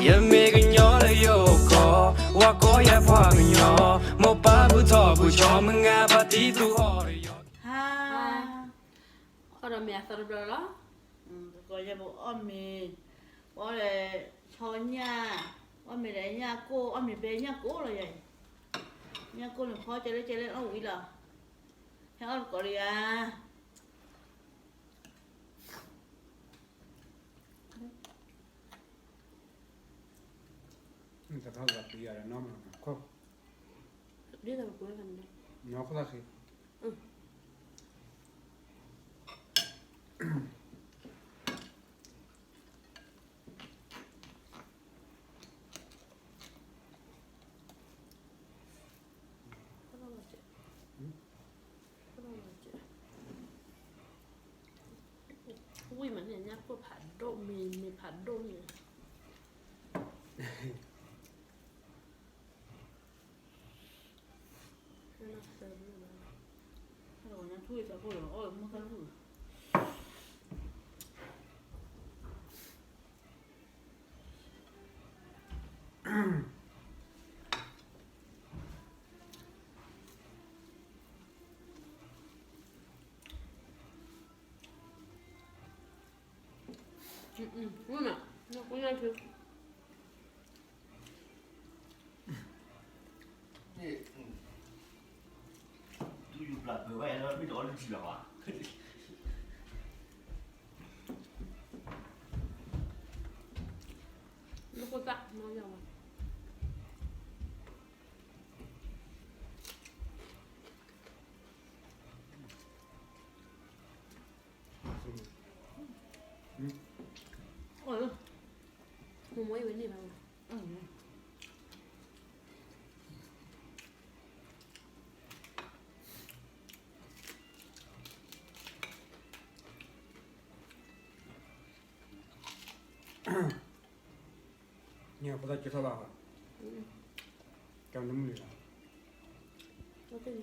也没个鸟了有个，我哥也怕个鸟，没把不逃不巧，门俺把地图好了要。哈，Har de med seg det bra da? có giờ bộ ôm mì, bỏ lại cho nhà, ôm mì để nhà cô, ôm mì về nhà cô là vậy, nhà cô là khó chơi lên ông ý là, theo ông có đi à, นี่จะเท่ากับปีอะไรน้องมันก็ Det er det gode venner. น้องก็ได้สิ Ui mà này nhá, cóผัดđậu mìผัดđậu nhỉ. Nó sớm rồi mà. rồi nhà thui sao cô rồi, ôi mua cái gì, นู่นน่ะนี่กูยังถือ นี่ดูอยู่ปลัดเผยไว้แล้วไม่โดนจริงหรอวะ ลูกกูจักน้องยังวะ ôi, มึงไม่ไว้นี่บ้าง ừ. เนี่ยก็ได้จะเท่าไหร่จำน้ำมือ ก็เป็น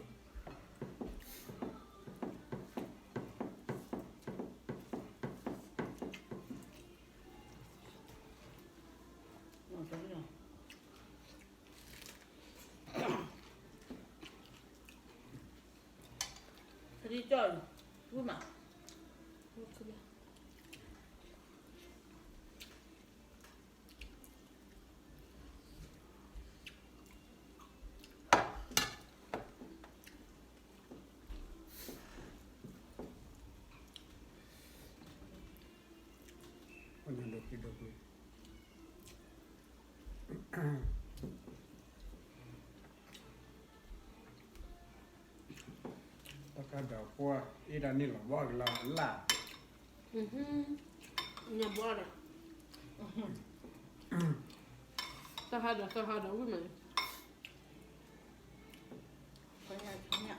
Rồi, đúng rồi. Thế đi chơi vui mà ลูกคือแบบ คนยังเด็กเด็กเลยตะการดอกบัวอีด้านนี้หรอว่าเราล่า เนี่ยบ้าเลยสหดวิ่งมา có nhà có nhà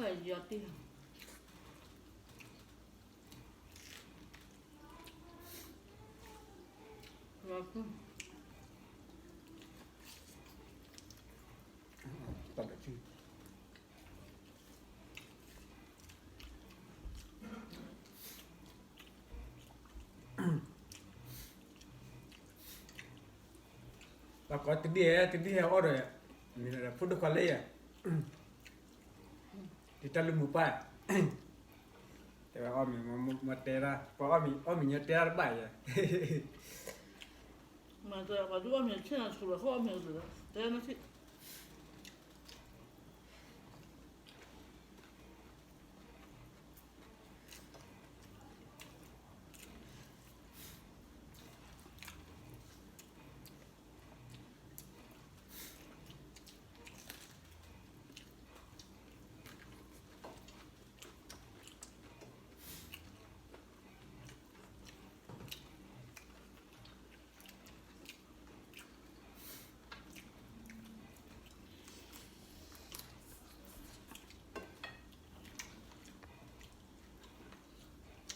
là giọt tiền rồi không ตัดชื่อแล้วก็ติดดีเอาเลยนี่แหละพูดด้วยความเลยอ่ะที่ตะลุมไปแต่ว่าอ้อมีมาเตะละเพราะอ้อมีเนี่ยเตะระบายอ่ะ mà giờ và đua mình chưa là chủ là không mình rồi đấy nó chị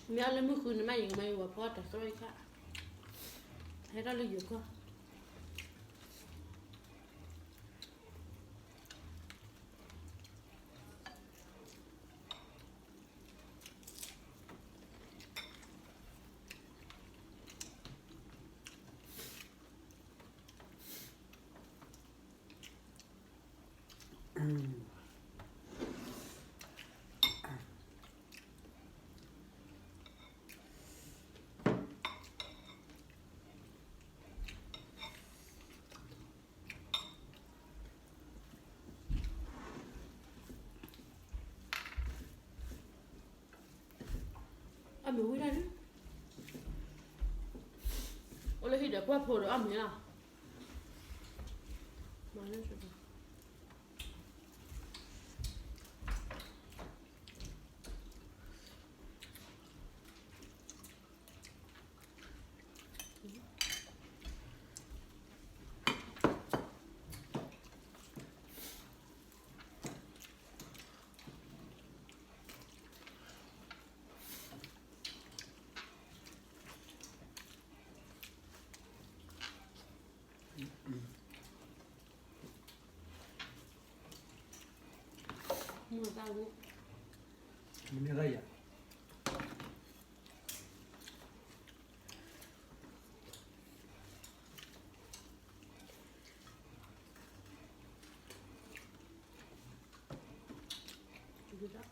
mẹ lênมื่อคืนแม่ยังไม่ว่าพ่อแต่สวยค่ะให้เราเลยอยู่ก็อ้าวมีวิ่งได้ด้วยโอ้เลยที่เดี๋ยวพ่อโผล่อ้าวมีล่ะมาเล่นสุด มือตาลูก มันนี่อะไรอ่ะ ดูจ้ะ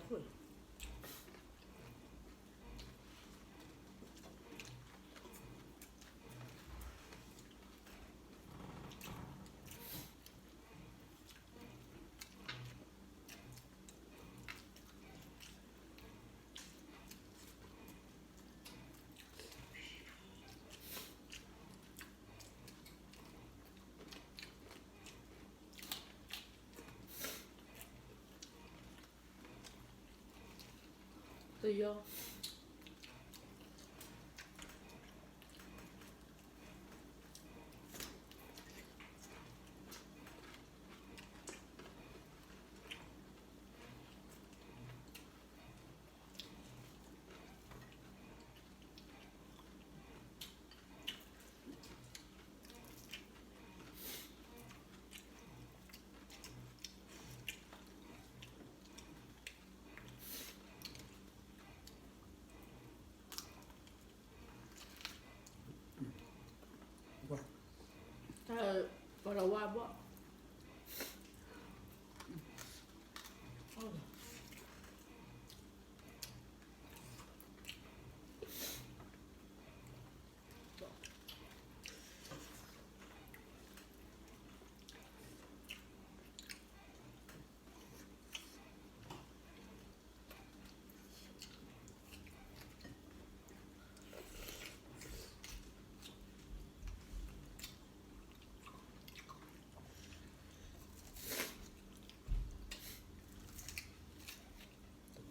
คุยตัวยอถ้าเราว่าบ่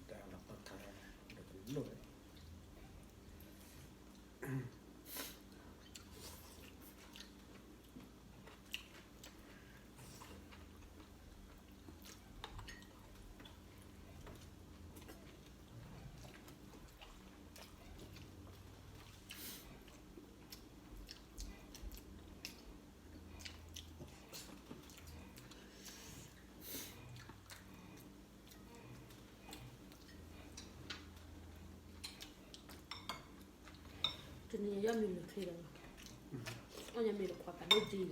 แต่เราก็ทายเดี๋ยวเป็นรวยจนยังมีลูกทีแล้วก็ยังมีลูกความเป็นลูกจีน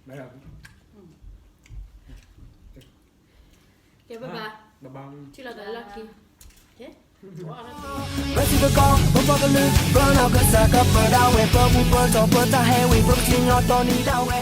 ไม่ครับ Kaya baba, บะบัง sila ka laki. Eh? Wala ka. ไม่สิบกองบ่พอกันเลยเพราะเราก็สักกับเปิดเอาไว้เพราะผู้เปิดต่อเปิดตาให้ไว้เพราะจริงเอาตอนนี้ดาวไว้